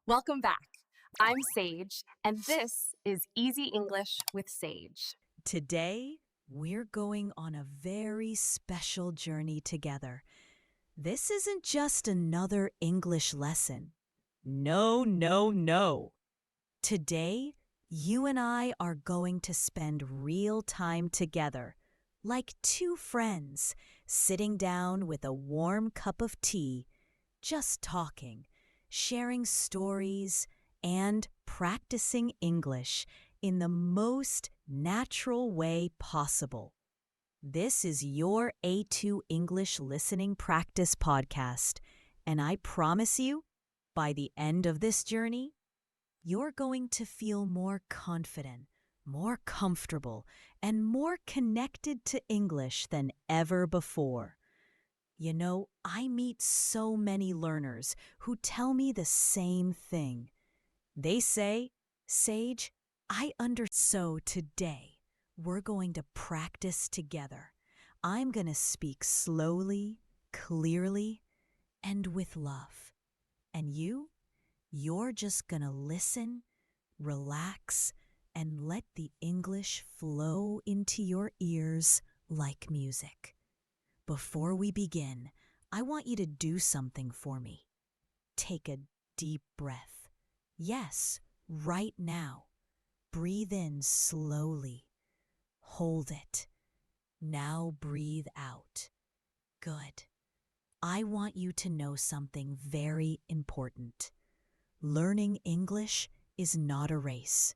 Welcome back. I'm Sage, and this is Easy English with Sage. Today, we're going on a very special journey together. This isn't just another English lesson. No, no, no. Today, you and I are going to spend real time together, like two friends, sitting down with a warm cup of tea, just talking, sharing stories, and practicing English in the most natural way possible. This is your A2 English Listening Practice podcast, and I promise you, by the end of this journey, you're going to feel more confident, more comfortable, and more connected to English than ever before. You know, I meet so many learners who tell me the same thing. They say, Sage, So today, we're going to practice together. I'm going to speak slowly, clearly, and with love. And you're just going to listen, relax, and let the English flow into your ears like music. Before we begin, I want you to do something for me. Take a deep breath. Yes, right now. Breathe in slowly. Hold it. Now breathe out. Good. I want you to know something very important. Learning English is not a race.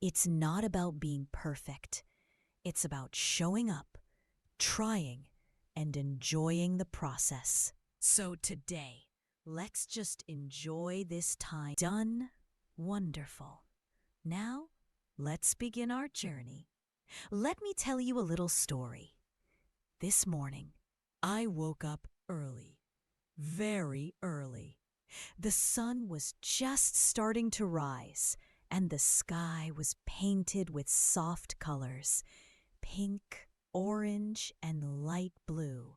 It's not about being perfect. It's about showing up, trying, and enjoying the process. So today, let's just enjoy this time. Done? Wonderful. Now, let's begin our journey. Let me tell you a little story. This morning, I woke up early, very early. The sun was just starting to rise, and the sky was painted with soft colors, pink, orange, and light blue.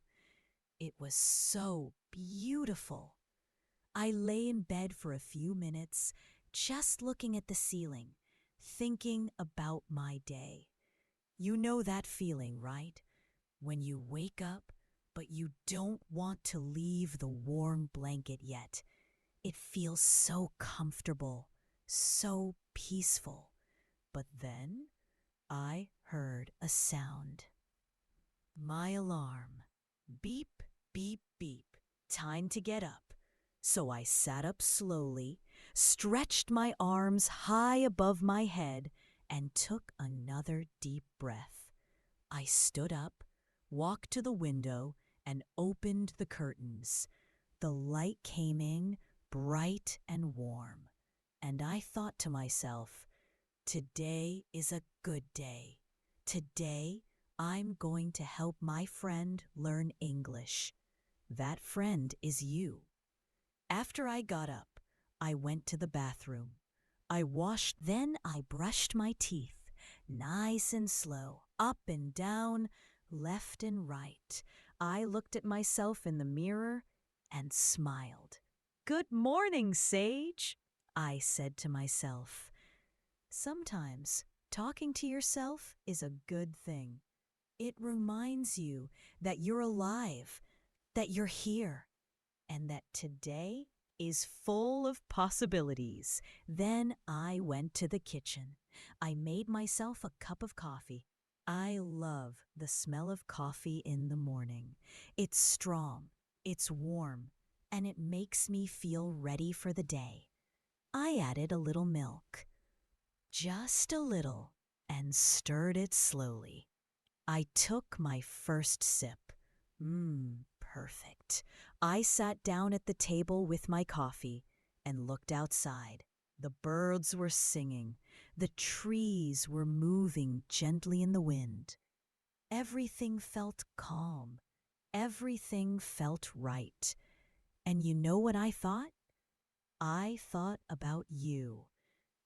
It was so beautiful. I lay in bed for a few minutes, just looking at the ceiling, thinking about my day. You know that feeling, right? When you wake up, but you don't want to leave the warm blanket yet. It feels so comfortable, so peaceful. But then I heard a sound. My alarm. Beep, beep, beep. Time to get up. So I sat up slowly, stretched my arms high above my head, and took another deep breath. I stood up, walked to the window, and opened the curtains. The light came in bright and warm, and I thought to myself, today is a good day. Today, I'm going to help my friend learn English. That friend is you. After I got up, I went to the bathroom. Then I brushed my teeth, nice and slow, up and down, left and right. I looked at myself in the mirror and smiled. Good morning, Sage, I said to myself. Sometimes talking to yourself is a good thing. It reminds you that you're alive, that you're here, and that today is full of possibilities. Then I went to the kitchen. I made myself a cup of coffee. I love the smell of coffee in the morning. It's strong, it's warm, and it makes me feel ready for the day. I added a little milk, just a little, and stirred it slowly. I took my first sip. Perfect. I sat down at the table with my coffee and looked outside. The birds were singing. The trees were moving gently in the wind. Everything felt calm. Everything felt right. And you know what I thought? I thought about you.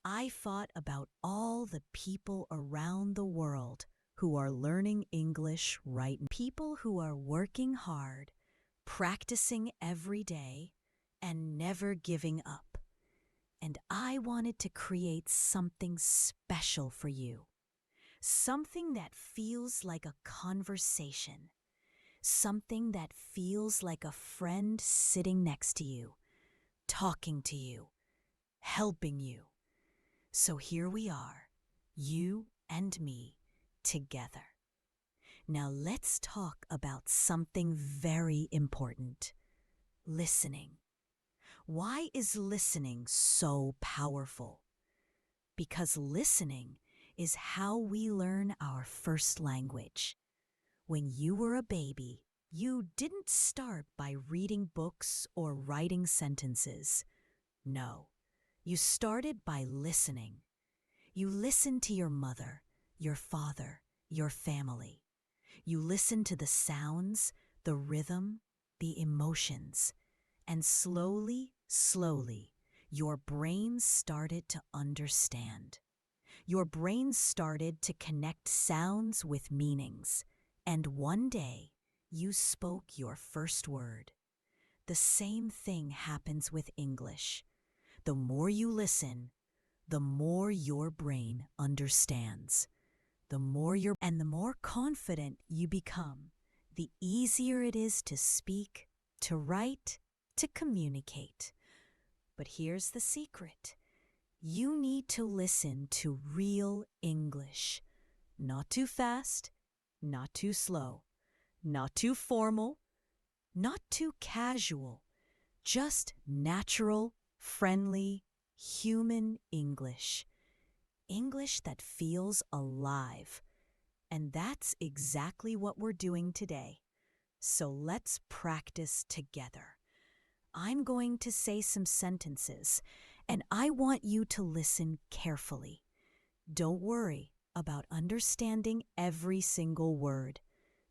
I thought about all the people around the world who are learning English right now. People who are working hard, practicing every day, and never giving up. I wanted to create something special for you. Something that feels like a conversation. Something that feels like a friend sitting next to you, talking to you, helping you. So here we are, you and me, together. Now let's talk about something very important. Listening. Why is listening so powerful? Because listening is how we learn our first language. When you were a baby, you didn't start by reading books or writing sentences. No, you started by listening. You listened to your mother, your father, your family. You listened to the sounds, the rhythm, the emotions. And slowly, slowly, your brain started to understand. Your brain started to connect sounds with meanings. And one day, you spoke your first word. The same thing happens with English. The more you listen, the more your brain understands. The more confident you become, the easier it is to speak, to write, to communicate. But here's the secret. You need to listen to real English. Not too fast, not too slow, not too formal, not too casual. Just natural, friendly, human English. English that feels alive. And that's exactly what we're doing today. So let's practice together. I'm going to say some sentences, and I want you to listen carefully. Don't worry about understanding every single word.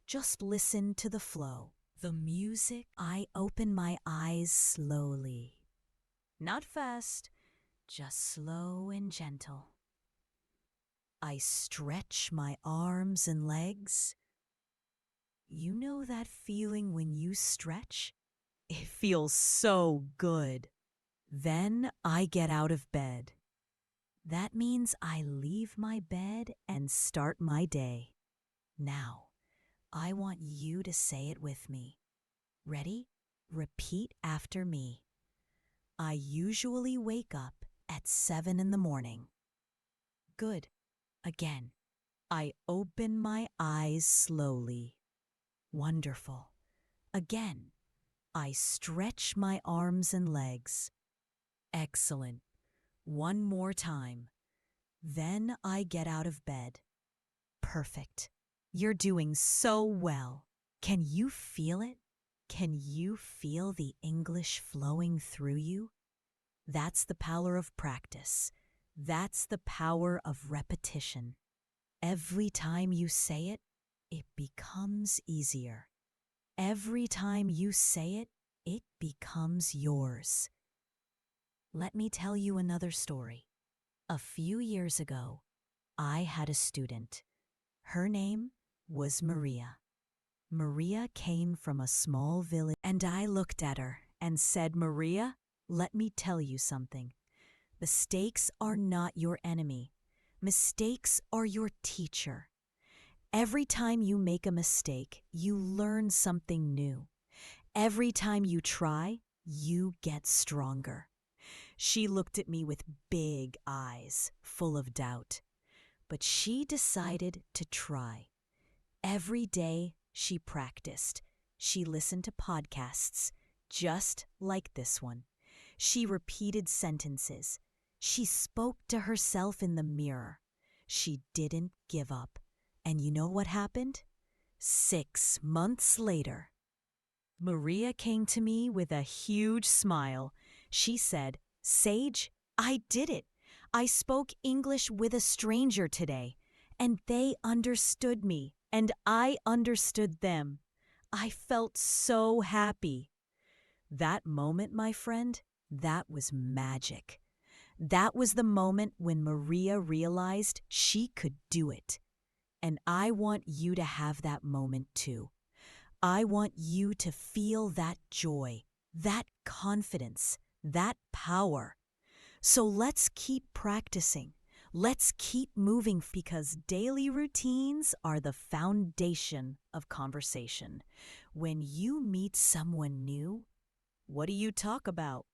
Just listen to the flow, the music. I open my eyes slowly. Not fast, just slow and gentle. I stretch my arms and legs. You know that feeling when you stretch? It feels so good. Then I get out of bed. That means I leave my bed and start my day. Now, I want you to say it with me. Ready? Repeat after me. I usually wake up at 7 in the morning. Good. Again. I open my eyes slowly. Wonderful. Again. I stretch my arms and legs. Excellent. One more time. Then I get out of bed. Perfect. You're doing so well. Can you feel it? Can you feel the English flowing through you? That's the power of practice. That's the power of repetition. Every time you say it, it becomes easier. Every time you say it, it becomes yours. Let me tell you another story. A few years ago, I had a student. Her name was Maria. Maria came from a small village, and I looked at her and said, Maria, let me tell you something. Mistakes are not your enemy. Mistakes are your teacher. Every time you make a mistake, you learn something new. Every time you try, you get stronger. She looked at me with big eyes, full of doubt. But she decided to try. Every day she practiced. She listened to podcasts, just like this one. She repeated sentences. She spoke to herself in the mirror. She didn't give up. And you know what happened? 6 months later, Maria came to me with a huge smile. She said, Sage, I did it. I spoke English with a stranger today, and they understood me, and I understood them. I felt so happy. That moment, my friend, that was magic. That was the moment when Maria realized she could do it. And I want you to have that moment too. I want you to feel that joy, that confidence, that power. So let's keep practicing. Let's keep moving because daily routines are the foundation of conversation. When you meet someone new, what do you talk about?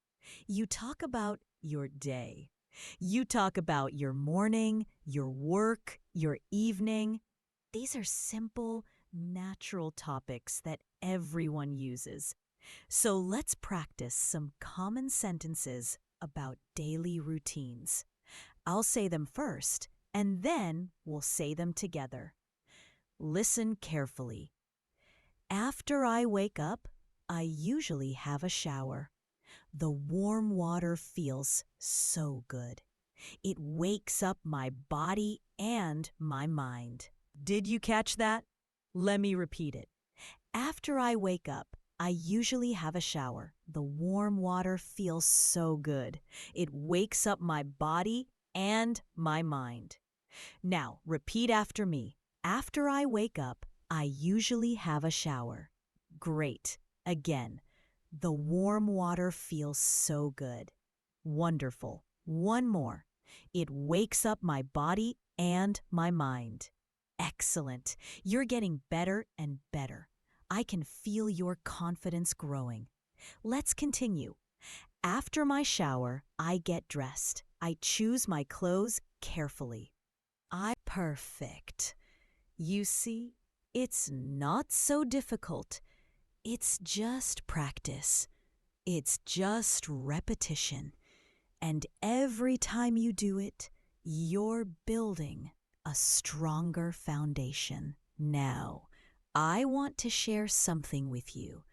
You talk about your day. You talk about your morning, your work, your evening. These are simple, natural topics that everyone uses. So let's practice some common sentences about daily routines. I'll say them first, and then we'll say them together. Listen carefully. After I wake up, I usually have a shower. The warm water feels so good. It wakes up my body and my mind. Did you catch that? Let me repeat it. After I wake up, I usually have a shower. The warm water feels so good. It wakes up my body and my mind. Now, repeat after me. After I wake up, I usually have a shower. Great. Again, the warm water feels so good. Wonderful. One more. It wakes up my body and my mind. Excellent. You're getting better and better. I can feel your confidence growing. Let's continue. After my shower, I get dressed. I choose my clothes carefully. Perfect. You see, it's not so difficult. It's just practice. It's just repetition. And every time you do it, you're building a stronger foundation. Now, I want to share something with you,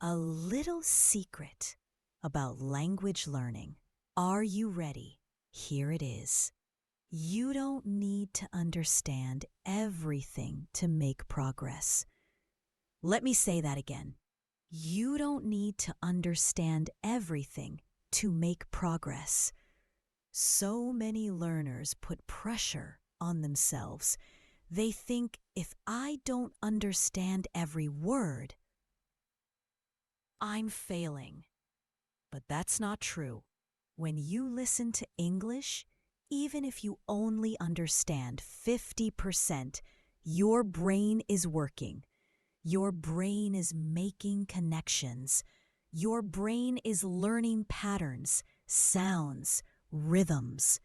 a little secret about language learning. Are you ready? Here it is. You don't need to understand everything to make progress. Let me say that again. You don't need to understand everything to make progress. So many learners put pressure on themselves. They think if I don't understand every word, I'm failing. But that's not true. When you listen to English, even if you only understand 50%, your brain is working. Your brain is making connections. Your brain is learning patterns, sounds, rhythms.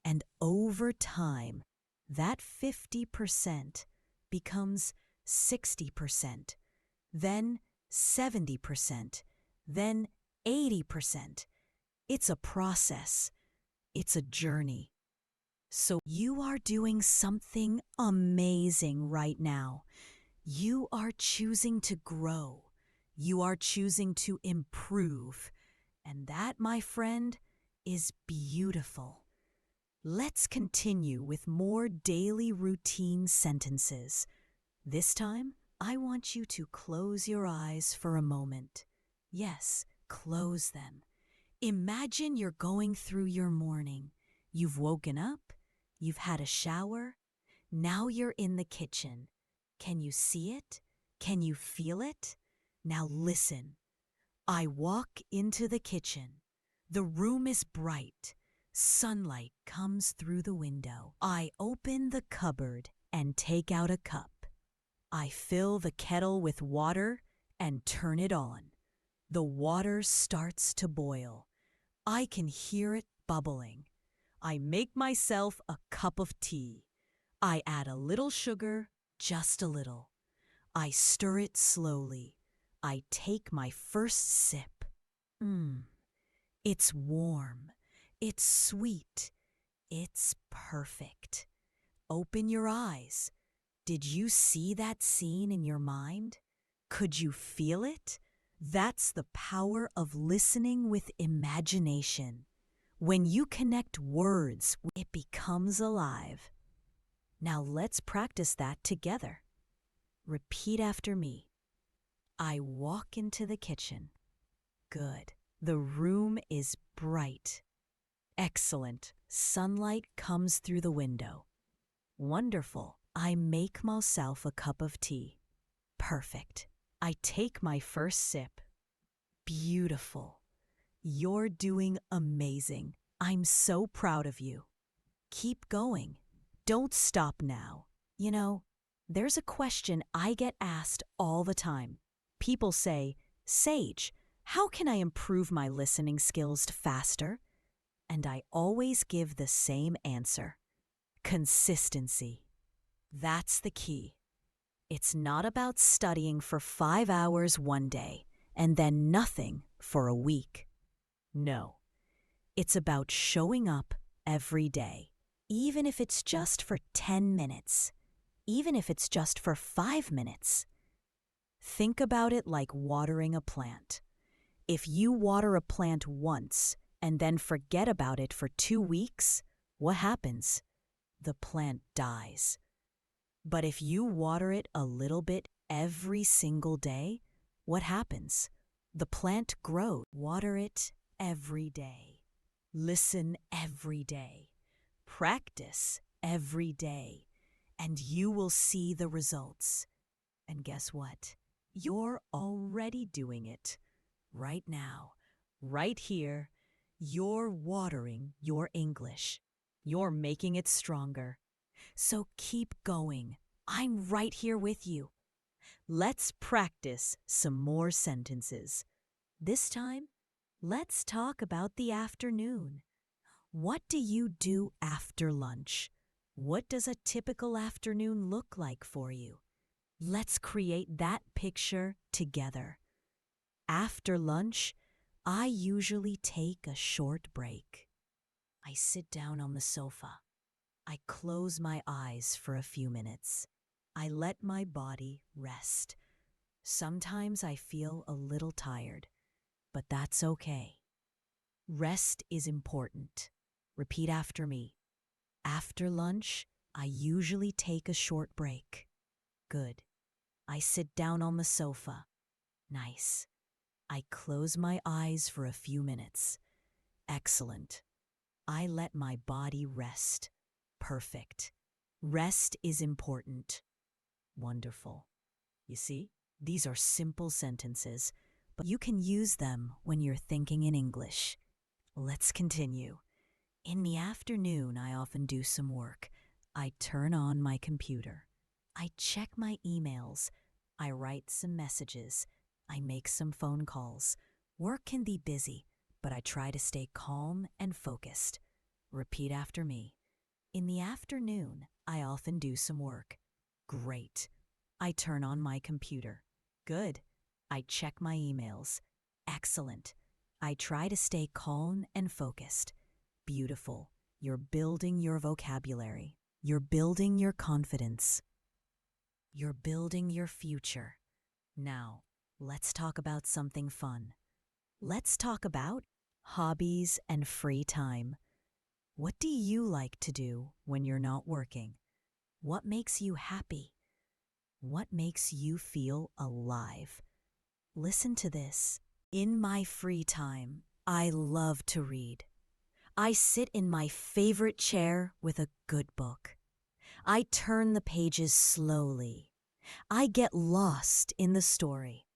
And over time, that 50% becomes 60%, then 70%, then 80%. It's a process. It's a journey. So you are doing something amazing right now. You are choosing to grow. You are choosing to improve. And that, my friend, is beautiful. Let's continue with more daily routine sentences. This time, I want you to close your eyes for a moment. Yes, close them. Imagine you're going through your morning. You've woken up, you've had a shower, now you're in the kitchen. Can you see it? Can you feel it? Now listen. I walk into the kitchen. The room is bright. Sunlight comes through the window. I open the cupboard and take out a cup. I fill the kettle with water and turn it on. The water starts to boil. I can hear it bubbling. I make myself a cup of tea. I add a little sugar, just a little. I stir it slowly. I take my first sip. It's warm. It's sweet. It's perfect. Open your eyes. Did you see that scene in your mind? Could you feel it? That's the power of listening with imagination. When you connect words, it becomes alive. Now let's practice that together. Repeat after me. I walk into the kitchen. Good. The room is bright. Excellent. Sunlight comes through the window. Wonderful. I make myself a cup of tea. Perfect. I take my first sip. Beautiful. You're doing amazing. I'm so proud of you. Keep going. Don't stop now. You know, there's a question I get asked all the time. People say, Sage, how can I improve my listening skills faster? And I always give the same answer: consistency. That's the key. It's not about studying for 5 hours one day and then nothing for a week. No, it's about showing up every day, even if it's just for 10 minutes, even if it's just for 5 minutes. Think about it like watering a plant. If you water a plant once and then forget about it for 2 weeks, what happens? The plant dies. But if you water it a little bit every single day, what happens? The plant grows. Water it every day. Listen every day. Practice every day. And you will see the results. And guess what? You're already doing it. Right now, right here, you're watering your English. You're making it stronger. So keep going. I'm right here with you. Let's practice some more sentences. This time, let's talk about the afternoon. What do you do after lunch? What does a typical afternoon look like for you? Let's create that picture together. After lunch, I usually take a short break. I sit down on the sofa. I close my eyes for a few minutes. I let my body rest. Sometimes I feel a little tired, but that's okay. Rest is important. Repeat after me. After lunch, I usually take a short break. Good. I sit down on the sofa. Nice. I close my eyes for a few minutes. Excellent. I let my body rest. Perfect. Rest is important. Wonderful. You see, these are simple sentences, but you can use them when you're thinking in English. Let's continue. In the afternoon, I often do some work. I turn on my computer. I check my emails. I write some messages. I make some phone calls. Work can be busy, but I try to stay calm and focused. Repeat after me. In the afternoon, I often do some work. Great. I turn on my computer. Good. I check my emails. Excellent. I try to stay calm and focused. Beautiful. You're building your vocabulary. You're building your confidence. You're building your future. Now, let's talk about something fun. Let's talk about hobbies and free time. What do you like to do when you're not working? What makes you happy? What makes you feel alive? Listen to this. In my free time, I love to read. I sit in my favorite chair with a good book. I turn the pages slowly. I get lost in the story.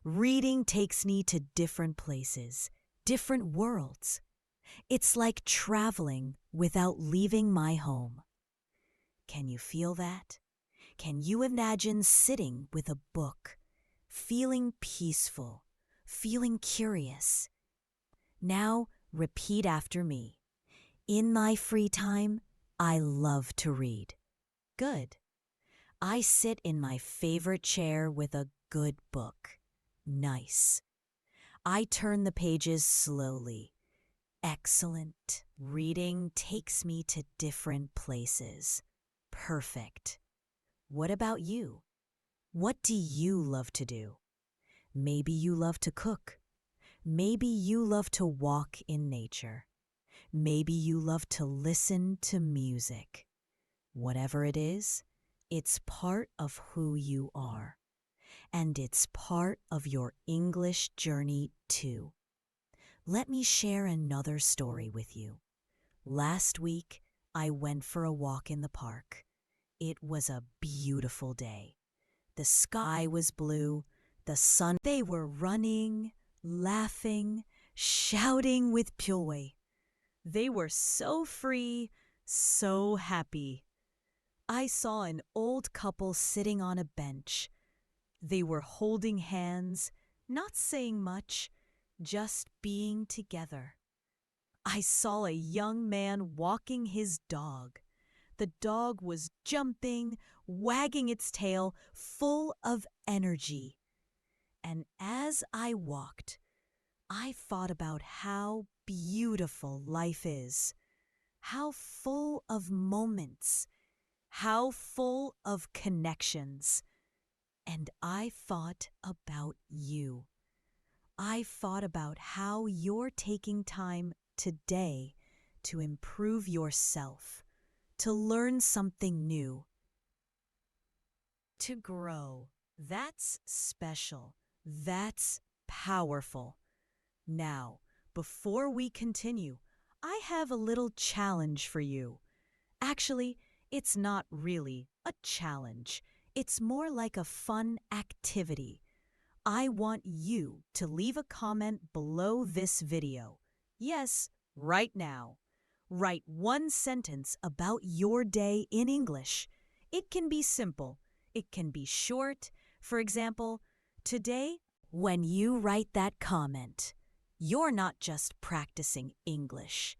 Reading takes me to different places, different worlds. It's like traveling without leaving my home. Can you feel that? Can you imagine sitting with a book, feeling peaceful, feeling curious? Now repeat after me. In my free time, I love to read. Good. I sit in my favorite chair with a good book. Nice. I turn the pages slowly. Excellent. Reading takes me to different places. Perfect. What about you? What do you love to do? Maybe you love to cook. Maybe you love to walk in nature. Maybe you love to listen to music. Whatever it is, it's part of who you are. And it's part of your English journey too. Let me share another story with you. Last week, I went for a walk in the park. It was a beautiful day. The sky was blue, the sun. They were running, laughing, shouting with joy. They were so free, so happy. I saw an old couple sitting on a bench. They were holding hands, not saying much, just being together. I saw a young man walking his dog. The dog was jumping, wagging its tail, full of energy. And as I walked, I thought about how beautiful life is, how full of moments, how full of connections. And I thought about you. I thought about how you're taking time today to improve yourself, to learn something new, to grow. That's special. That's powerful. Now, before we continue, I have a little challenge for you. Actually, it's not really a challenge. It's more like a fun activity. I want you to leave a comment below this video. Yes, right now. Write one sentence about your day in English. It can be simple. It can be short. For example, today, when you write that comment, you're not just practicing English.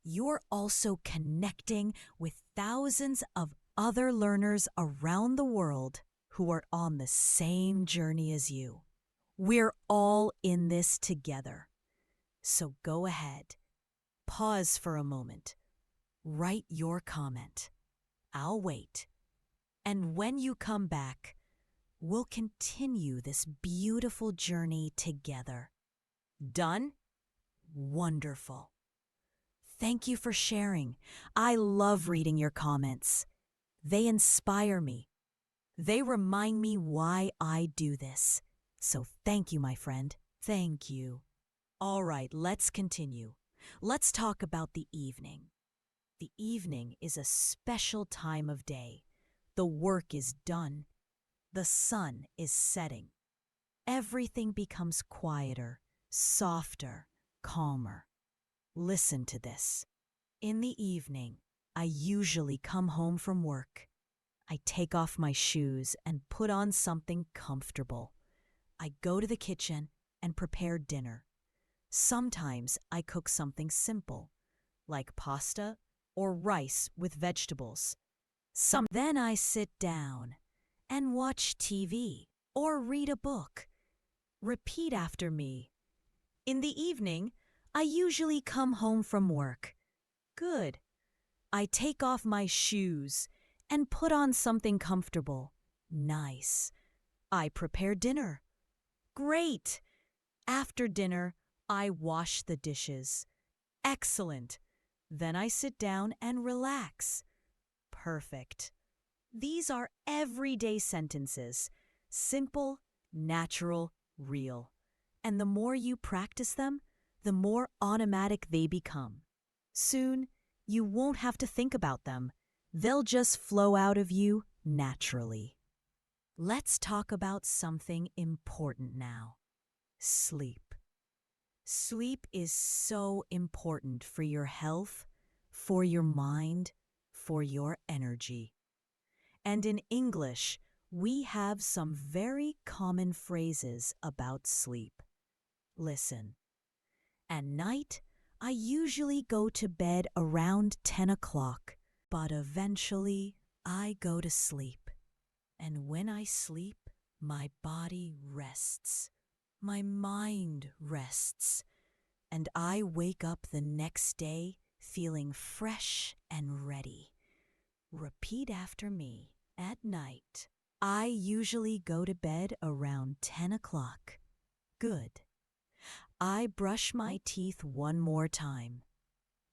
You're also connecting with thousands of other learners around the world who are on the same journey as you. We're all in this together. So go ahead, pause for a moment, write your comment. I'll wait. And when you come back, we'll continue this beautiful journey together. Done? Wonderful. Thank you for sharing. I love reading your comments. They inspire me. They remind me why I do this. So thank you, my friend. Thank you. All right, let's continue. Let's talk about the evening. The evening is a special time of day. The work is done. The sun is setting. Everything becomes quieter, softer, calmer. Listen to this. In the evening, I usually come home from work. I take off my shoes and put on something comfortable. I go to the kitchen and prepare dinner. Sometimes I cook something simple, like pasta or rice with vegetables. Then I sit down and watch TV or read a book. Repeat after me. In the evening, I usually come home from work. Good. I take off my shoes and put on something comfortable. Nice. I prepare dinner. Great. After dinner, I wash the dishes. Excellent. Then I sit down and relax. Perfect. These are everyday sentences. Simple, natural, real. And the more you practice them, the more automatic they become. Soon, you won't have to think about them. They'll just flow out of you naturally. Let's talk about something important now. Sleep. Sleep is so important for your health, for your mind, for your energy. And in English, we have some very common phrases about sleep. Listen. At night, I usually go to bed around 10 o'clock, but eventually I go to sleep. And when I sleep, my body rests. My mind rests. And I wake up the next day feeling fresh and ready. Repeat after me. At night, I usually go to bed around 10 o'clock. Good. I brush my teeth one more time.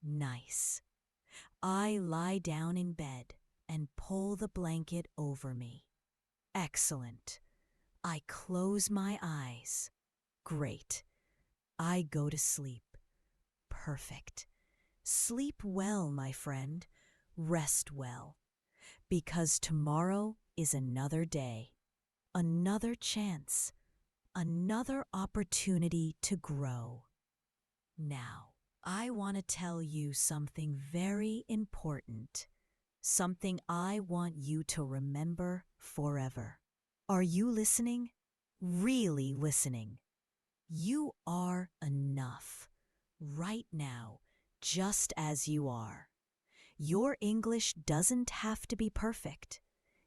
Nice. I lie down in bed and pull the blanket over me. Excellent. I close my eyes. Great. I go to sleep. Perfect. Sleep well, my friend. Rest well. Because tomorrow is another day, another chance, another opportunity to grow. Now, I want to tell you something very important. Something I want you to remember forever. Are you listening? Really listening? You are enough. Right now, just as you are. Your English doesn't have to be perfect.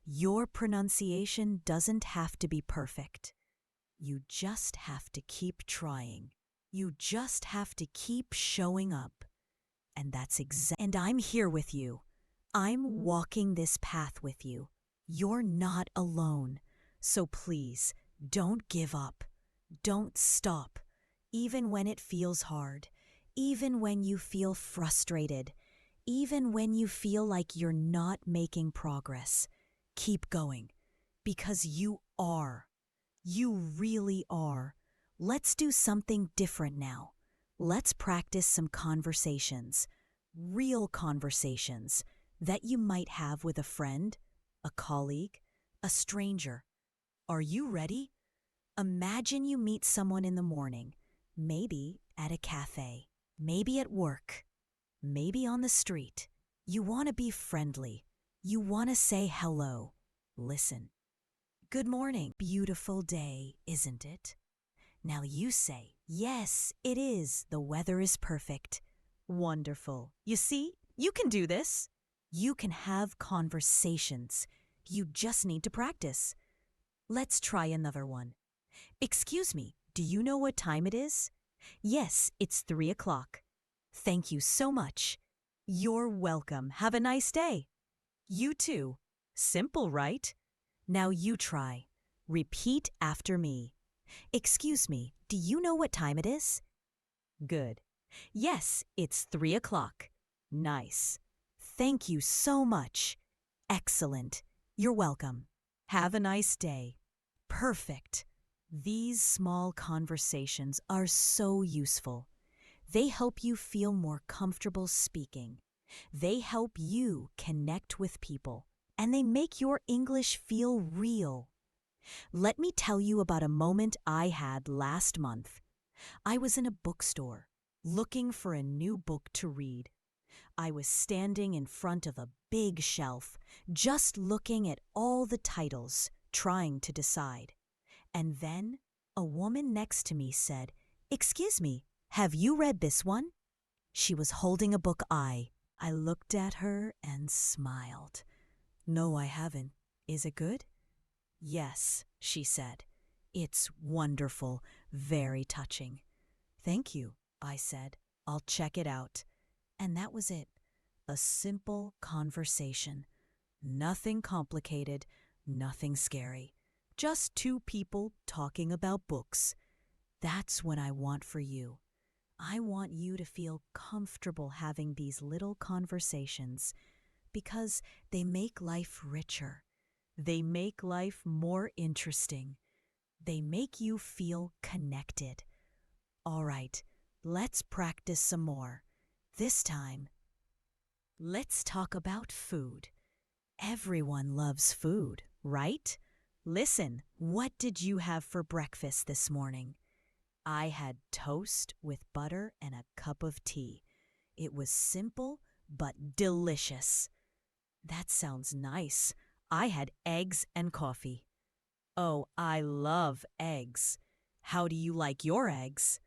Your pronunciation doesn't have to be perfect. You just have to keep trying. You just have to keep showing up. And and I'm here with you. I'm walking this path with you. You're not alone. So please, don't give up. Don't stop. Even when it feels hard. Even when you feel frustrated. Even when you feel like you're not making progress. Keep going. Because you are. You really are. Let's do something different now. Let's practice some conversations. Real conversations that you might have with a friend, a colleague, a stranger. Are you ready? Imagine you meet someone in the morning, maybe at a cafe, maybe at work, maybe on the street. You want to be friendly. You want to say hello. Listen. Good morning. Beautiful day, isn't it? Now you say, yes, it is. The weather is perfect. Wonderful. You see, you can do this. You can have conversations. You just need to practice. Let's try another one. Excuse me, do you know what time it is? Yes, it's 3 o'clock. Thank you so much. You're welcome. Have a nice day. You too. Simple, right? Now you try. Repeat after me. Excuse me, do you know what time it is? Good. Yes, it's 3 o'clock. Nice. Thank you so much. Excellent. You're welcome. Have a nice day. Perfect. These small conversations are so useful. They help you feel more comfortable speaking. They help you connect with people, and they make your English feel real. Let me tell you about a moment I had last month. I was in a bookstore, looking for a new book to read. I was standing in front of a big shelf, just looking at all the titles, trying to decide. And then a woman next to me said, "Excuse me, have you read this one?" She was holding a book I looked at her and smiled. "No, I haven't. Is it good?" "Yes," she said. "It's wonderful, very touching." "Thank you," I said. "I'll check it out." And that was it. A simple conversation. Nothing complicated, nothing scary. Just two people talking about books. That's what I want for you. I want you to feel comfortable having these little conversations because they make life richer. They make life more interesting. They make you feel connected. All right, let's practice some more. This time, let's talk about food. Everyone loves food, right? Listen, what did you have for breakfast this morning? I had toast with butter and a cup of tea. It was simple but delicious. That sounds nice. I had eggs and coffee. Oh, I love eggs. How do you like your eggs?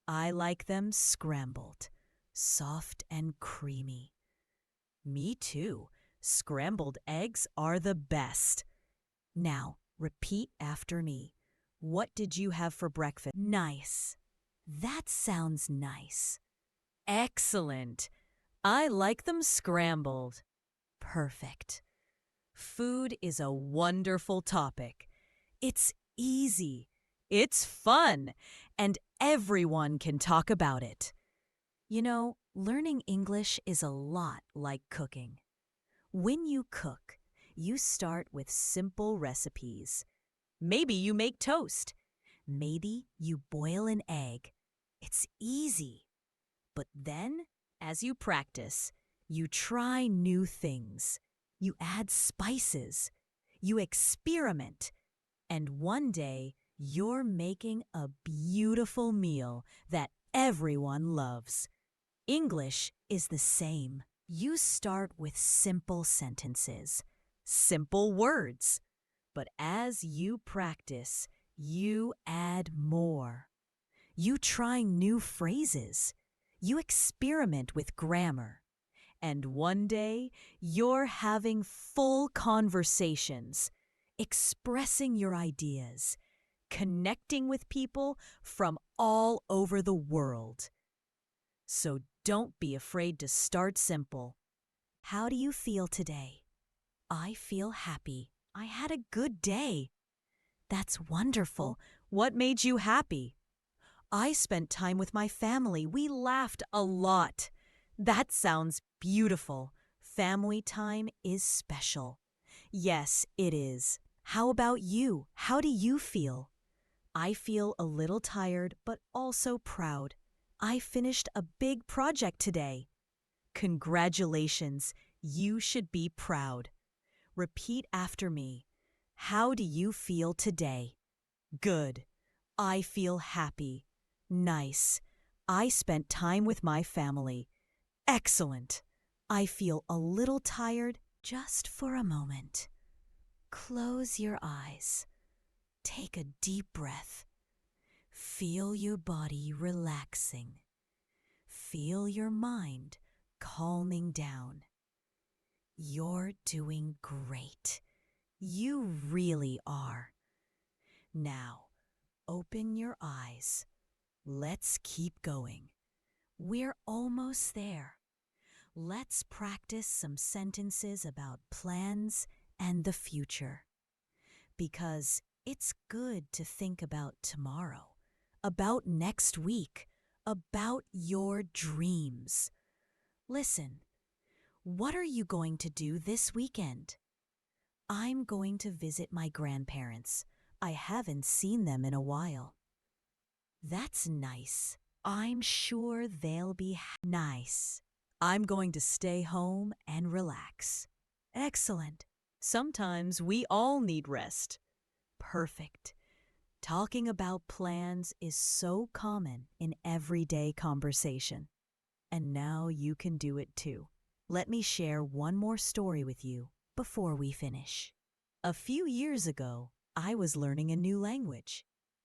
I like them scrambled, soft and creamy. Me too. Scrambled eggs are the best. Now, repeat after me. What did you have for breakfast? Nice. That sounds nice. Excellent. I like them scrambled. Perfect. Food is a wonderful topic. It's easy. It's fun. And everyone can talk about it. You know, learning English is a lot like cooking. When you cook, you start with simple recipes. Maybe you make toast. Maybe you boil an egg. It's easy. But then, as you practice, you try new things. You add spices. You experiment. And one day, you're making a beautiful meal that everyone loves. English is the same. You start with simple sentences, simple words. But as you practice, you add more. You try new phrases. You experiment with grammar. And one day, you're having full conversations, expressing your ideas, connecting with people from all over the world. So don't be afraid to start simple. How do you feel today? I feel happy. I had a good day. That's wonderful. What made you happy? I spent time with my family. We laughed a lot. That sounds beautiful. Family time is special. Yes, it is. How about you? How do you feel? I feel a little tired, but also proud. I finished a big project today. Congratulations. You should be proud. Repeat after me. How do you feel today? Good. I feel happy. Nice. I spent time with my family. Excellent. I feel a little tired just for a moment. Close your eyes. Take a deep breath. Feel your body relaxing. Feel your mind calming down. You're doing great. You really are. Now, open your eyes. Let's keep going. We're almost there. Let's practice some sentences about plans and the future. Because it's good to think about tomorrow, about next week, about your dreams. Listen, what are you going to do this weekend? I'm going to visit my grandparents. I haven't seen them in a while. That's nice. I'm sure they'll be nice. I'm going to stay home and relax. Excellent. Sometimes we all need rest. Perfect. Talking about plans is so common in everyday conversation. And now you can do it too. Let me share one more story with you before we finish. A few years ago, I was learning a new language.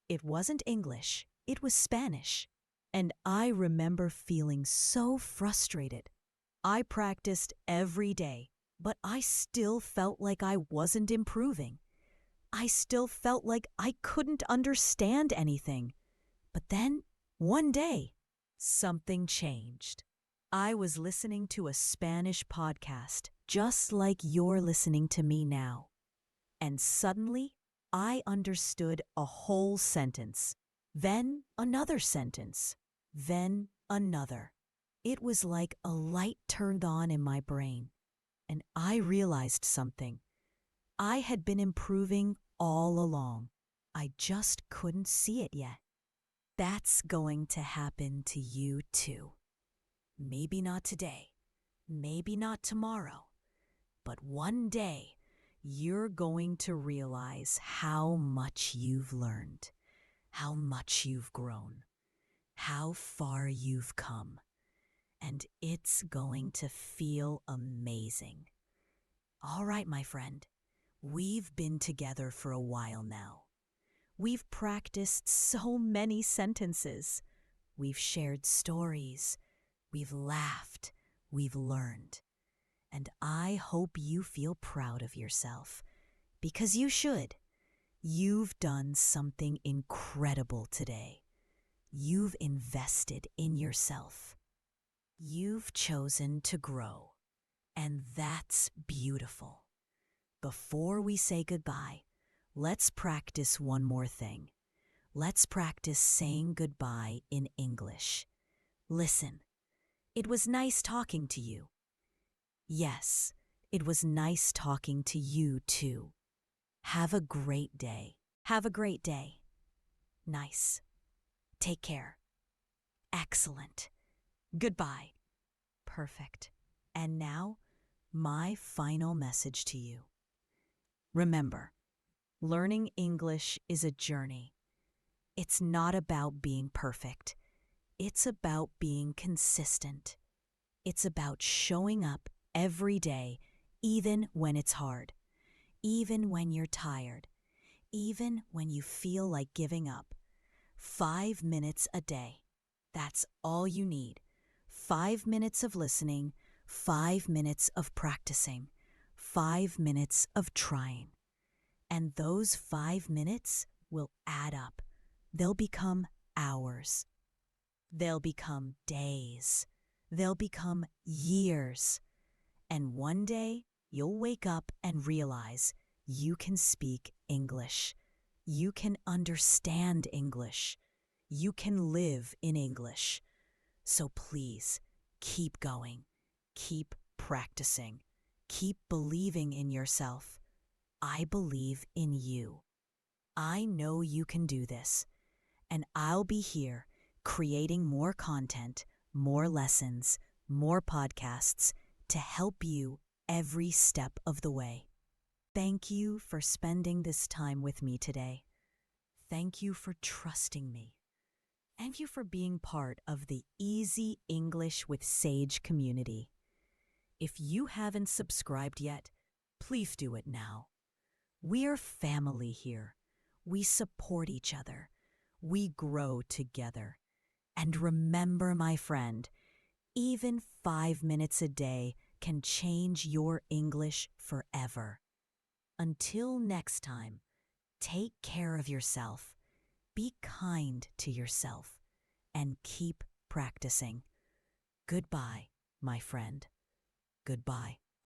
It wasn't English, it was Spanish. And I remember feeling so frustrated. I practiced every day, but I still felt like I wasn't improving. I still felt like I couldn't understand anything. But then, one day, something changed. I was listening to a Spanish podcast, just like you're listening to me now. And suddenly, I understood a whole sentence. Then another sentence. Then another. It was like a light turned on in my brain. And I realized something. I had been improving all along. I just couldn't see it yet. That's going to happen to you too. Maybe not today, maybe not tomorrow, but one day you're going to realize how much you've learned, how much you've grown, how far you've come, and it's going to feel amazing. All right, my friend, we've been together for a while now. We've practiced so many sentences. We've shared stories. We've laughed. We've learned. And I hope you feel proud of yourself, because you should. You've done something incredible today. You've invested in yourself. You've chosen to grow. And that's beautiful. Before we say goodbye, let's practice one more thing. Let's practice saying goodbye in English. Listen, it was nice talking to you. Yes, it was nice talking to you too. Have a great day. Have a great day. Nice. Take care. Excellent. Goodbye. Perfect. And now, my final message to you. Remember, learning English is a journey. It's not about being perfect. It's about being consistent. It's about showing up every day, even when it's hard, even when you're tired, even when you feel like giving up. 5 minutes a day. That's all you need. 5 minutes of listening, 5 minutes of practicing, 5 minutes of trying. And those 5 minutes will add up. They'll become hours. They'll become days. They'll become years. And one day, you'll wake up and realize you can speak English. You can understand English. You can live in English. So please, keep going. Keep practicing. Keep believing in yourself. I believe in you. I know you can do this. And I'll be here creating more content, more lessons, more podcasts to help you every step of the way. Thank you for spending this time with me today. Thank you for trusting me. Thank you for being part of the Easy English with Sage community. If you haven't subscribed yet, please do it now. We're family here. We support each other. We grow together. And remember, my friend, even 5 minutes a day can change your English forever. Until next time, take care of yourself, be kind to yourself, and keep practicing. Goodbye, my friend. Goodbye.